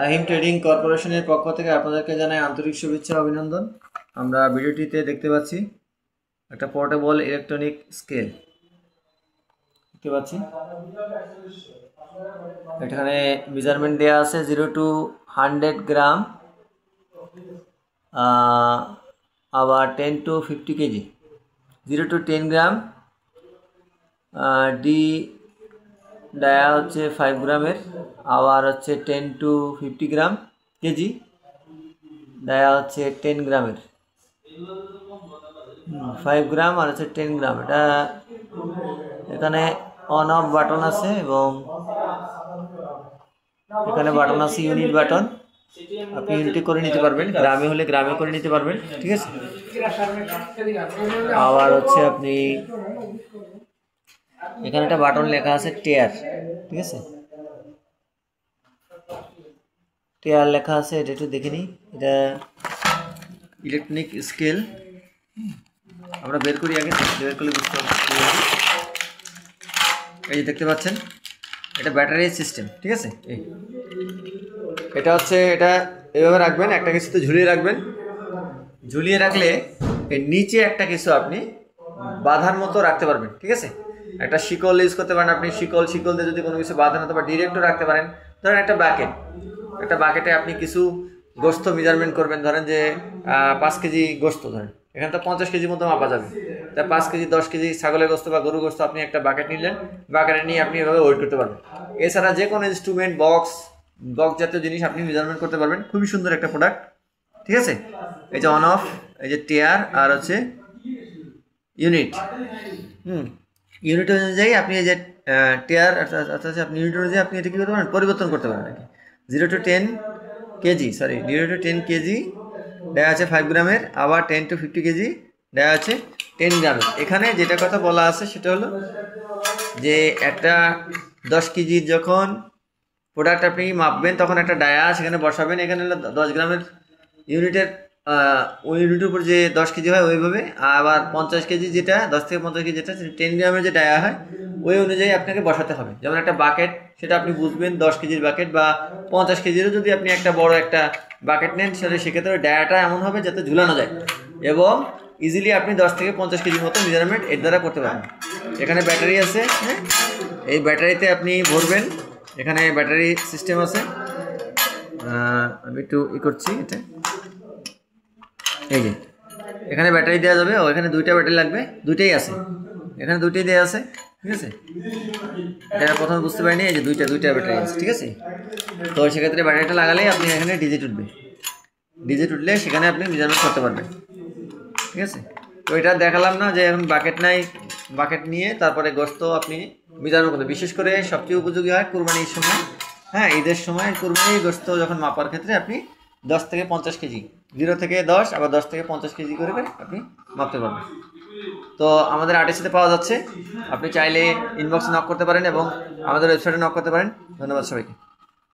রাহিম trading কর্পোরেশনের পক্ষ থেকে আপনাদেরকে জানাই আন্তরিক শুভেচ্ছা ও অভিনন্দন। আমরা ভিডিওটিতে দেখতে পাচ্ছি একটা পোর্টেবল ইলেকট্রনিক স্কেল দেখতে পাচ্ছি। এখানে মেজারমেন্ট দেওয়া আছে 0 to 100 গ্রাম, আবার 10 to 50 KG, 0 to 10 gram. D dia হচ্ছে 5 গ্রামের, আবার হচ্ছে 10 to 50 গ্রাম কেজি, ডায়া হচ্ছে 10 গ্রামের, 5 গ্রাম আর হচ্ছে 10 গ্রাম। এটা এখানে অন অফ বাটন আছে এবং এখানে বাটন আছে ইউনিট বাটন। আপনি ইউনিটে করে নিতে পারবেন, গ্রামে হলে গ্রামে করে নিতে পারবেন, ঠিক আছে। আবার হচ্ছে আপনি এখানে একটা বাটন লেখা আছে টেয়ার, ঠিক আছে, টেয়ার লেখা আছে। এটা একটু দেখে নিই। এটা ইলেকট্রনিক স্কেল আমরা বের করি, আগে বের করলে বুঝতে পারবো। এই যে দেখতে পাচ্ছেন, এটা ব্যাটারি সিস্টেম, ঠিক আছে। এটা হচ্ছে, এটা এভাবে রাখবেন, একটা কিছুতে ঝুলিয়ে রাখবেন। ঝুলিয়ে রাখলে এর নিচে একটা কিছু আপনি বাঁধার মতো রাখতে পারবেন, ঠিক আছে। একটা শিকল ইউজ করতে পারেন আপনি, শিকল দিয়ে যদি কোনো কিছু বাঁধানো, অথবা ডিরেক্টও রাখতে পারেন। ধরেন একটা বাকেটে আপনি কিছু গোস্ত মেজারমেন্ট করবেন। ধরেন যে 5 কেজি গোস্ত, ধরেন এখানে তো 50 কেজির মতো মাপা যাবে। তা 5 কেজি 10 কেজি ছাগলের গোস্ত বা গরুর গোস্ত আপনি একটা বাকেট নিলেন, বাকেটে নিয়ে আপনি এভাবে ওয়েট করতে পারবেন। এছাড়া যে কোনো ইনস্ট্রুমেন্ট, বক্স জাতীয় জিনিস আপনি মেজারমেন্ট করতে পারবেন। খুবই সুন্দর একটা প্রোডাক্ট, ঠিক আছে। এই যে অন অফ, এই যে টেয়ার, আর হচ্ছে ইউনিট। ইউনিট অনুযায়ী আপনি এই যে টেয়ার, অর্থাৎ আপনি ইউনিট অনুযায়ী আপনি এটা কী করতে পারেন, পরিবর্তন করতে পারেন আর কি। 0 to 10 কেজি দেওয়া আছে 5 গ্রামের, আবার 10 to 50 কেজি দেওয়া আছে 10 গ্রামের। এখানে যেটা কথা বলা আছে সেটা হলো যে একটা 10 কেজির যখন প্রোডাক্ট আপনি মাপবেন, তখন একটা ডায়া সেখানে বসাবেন। এখানে হলো 10 গ্রামের ইউনিটের, ওই ইউনিটের উপর যে 10 কেজি হয় ওইভাবে। আবার 50 কেজি যেটা, 10 থেকে 50 কেজি যেটা 10 গ্রামের যে ডায়া হয়, ওই অনুযায়ী আপনাকে বসাতে হবে। যেমন একটা বাকেট, সেটা আপনি বুঝবেন 10 কেজির বাকেট বা 50 কেজিরও যদি আপনি একটা বড় একটা বাকেট নেন, সেক্ষেত্রে ডায়াটা এমন হবে যাতে ঝুলানো যায় এবং ইজিলি আপনি 10 থেকে 50 কেজির মতো মেজারমেন্ট এর দ্বারা করতে পারেন। এখানে ব্যাটারি আছে, হ্যাঁ, এই ব্যাটারিতে আপনি ভরবেন। এখানে ব্যাটারি সিস্টেম আছে। আমি একটু করছি এটা। এই যে এখানে ব্যাটারি দেওয়া যাবে, ও এখানে 2টা ব্যাটারি লাগবে, 2টাই আছে, এখানে 2টাই দেওয়া আছে, ঠিক আছে। এটা প্রথমে বুঝতে পারিনি, এই যে 2টা ব্যাটারি আছে, ঠিক আছে। তো সেক্ষেত্রে ব্যাটারিটা লাগালেই আপনি এখানে ডিজিট উঠলে সেখানে আপনি মেজারমেন্ট করতে পারবেন, ঠিক আছে। তো এটা দেখালাম না যে এখন বাকেট নাই, বাকেট নিয়ে তারপরে গোস্ত আপনি মেজারমেন্ট করতে। বিশেষ করে সবচেয়ে উপযোগী হয় কুরবানির সময়, হ্যাঁ, ঈদের সময় কুরবানির গোস্ত যখন মাপার ক্ষেত্রে আপনি 10 থেকে 50 কেজি, 0 থেকে 10, আবার 10 থেকে 50 কেজি করে আপনি মাপতে পারবেন। তো আমাদের আর্টিস্টে পাওয়া যাচ্ছে, আপনি চাইলে ইনবক্সে নক করতে পারেন এবং আমাদের ওয়েবসাইটে নক করতে পারেন। ধন্যবাদ সবাইকে।